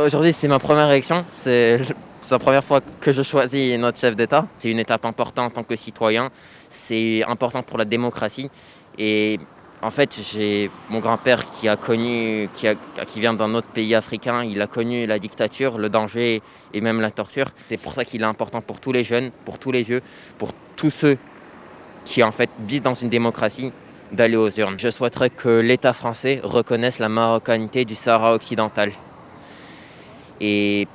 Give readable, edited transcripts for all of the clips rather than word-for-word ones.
Aujourd'hui, c'est ma première élection. C'est la première fois que je choisis notre chef d'État. C'est une étape importante en tant que citoyen. C'est important pour la démocratie. Et en fait, j'ai mon grand-père qui vient d'un autre pays africain. Il a connu la dictature, le danger et même la torture. C'est pour ça qu'il est important pour tous les jeunes, pour tous les vieux, pour tous ceux qui en fait vivent dans une démocratie, d'aller aux urnes. Je souhaiterais que l'État français reconnaisse la marocanité du Sahara occidental et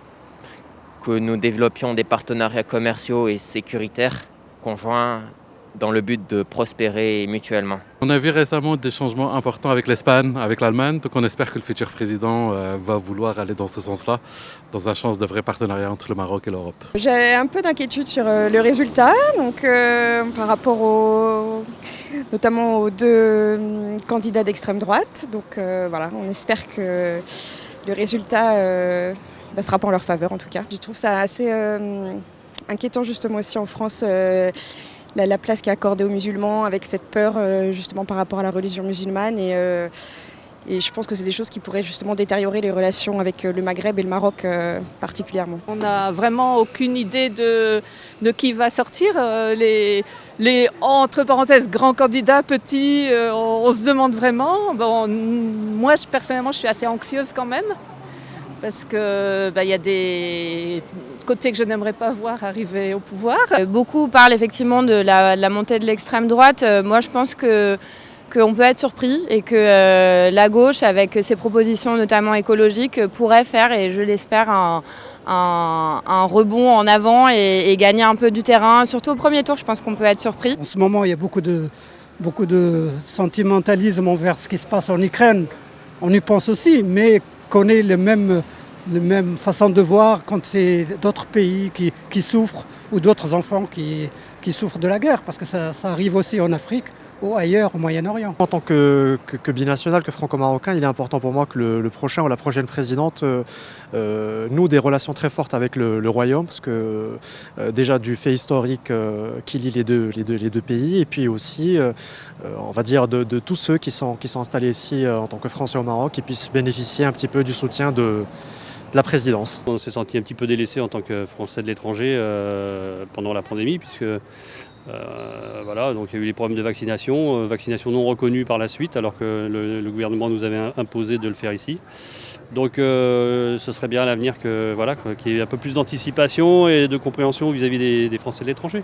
que nous développions des partenariats commerciaux et sécuritaires conjoints dans le but de prospérer mutuellement. On a vu récemment des changements importants avec l'Espagne, avec l'Allemagne, donc on espère que le futur président va vouloir aller dans ce sens-là, dans un sens de vrai partenariat entre le Maroc et l'Europe. J'ai un peu d'inquiétude sur le résultat, donc par rapport notamment aux deux candidats d'extrême droite. Donc voilà, on espère que le résultat sera pas en leur faveur en tout cas. Je trouve ça assez inquiétant justement aussi en France. La place qui est accordée aux musulmans avec cette peur justement par rapport à la religion musulmane et je pense que c'est des choses qui pourraient justement détériorer les relations avec le Maghreb et le Maroc particulièrement. On n'a vraiment aucune idée de qui va sortir. Les entre parenthèses grands candidats, petits, on se demande vraiment. Bon, moi personnellement je suis assez anxieuse quand même parce que y a des côtés que je n'aimerais pas voir arriver au pouvoir. Beaucoup parlent effectivement de la montée de l'extrême droite. Moi je pense qu'on peut être surpris et que la gauche, avec ses propositions notamment écologiques, pourrait faire, et je l'espère, un rebond en avant et gagner un peu du terrain. Surtout au premier tour, je pense qu'on peut être surpris. En ce moment, il y a beaucoup de sentimentalisme envers ce qui se passe en Ukraine. On y pense aussi, mais qu'on ait la même façon de voir quand c'est d'autres pays qui souffrent ou d'autres enfants qui souffrent de la guerre, parce que ça arrive aussi en Afrique ou ailleurs au Moyen-Orient. En tant que binational, que franco-marocain, il est important pour moi que le prochain ou la prochaine présidente noue des relations très fortes avec le royaume, parce que déjà du fait historique qui lie les deux pays, et puis aussi on va dire de tous ceux qui sont installés ici en tant que Français au Maroc, qui puissent bénéficier un petit peu du soutien de la présidence. On s'est senti un petit peu délaissé en tant que Français de l'étranger pendant la pandémie, puisque voilà, donc il y a eu les problèmes de vaccination non reconnue par la suite, alors que le gouvernement nous avait imposé de le faire ici. Donc ce serait bien à l'avenir qu'il y ait un peu plus d'anticipation et de compréhension vis-à-vis des Français de l'étranger.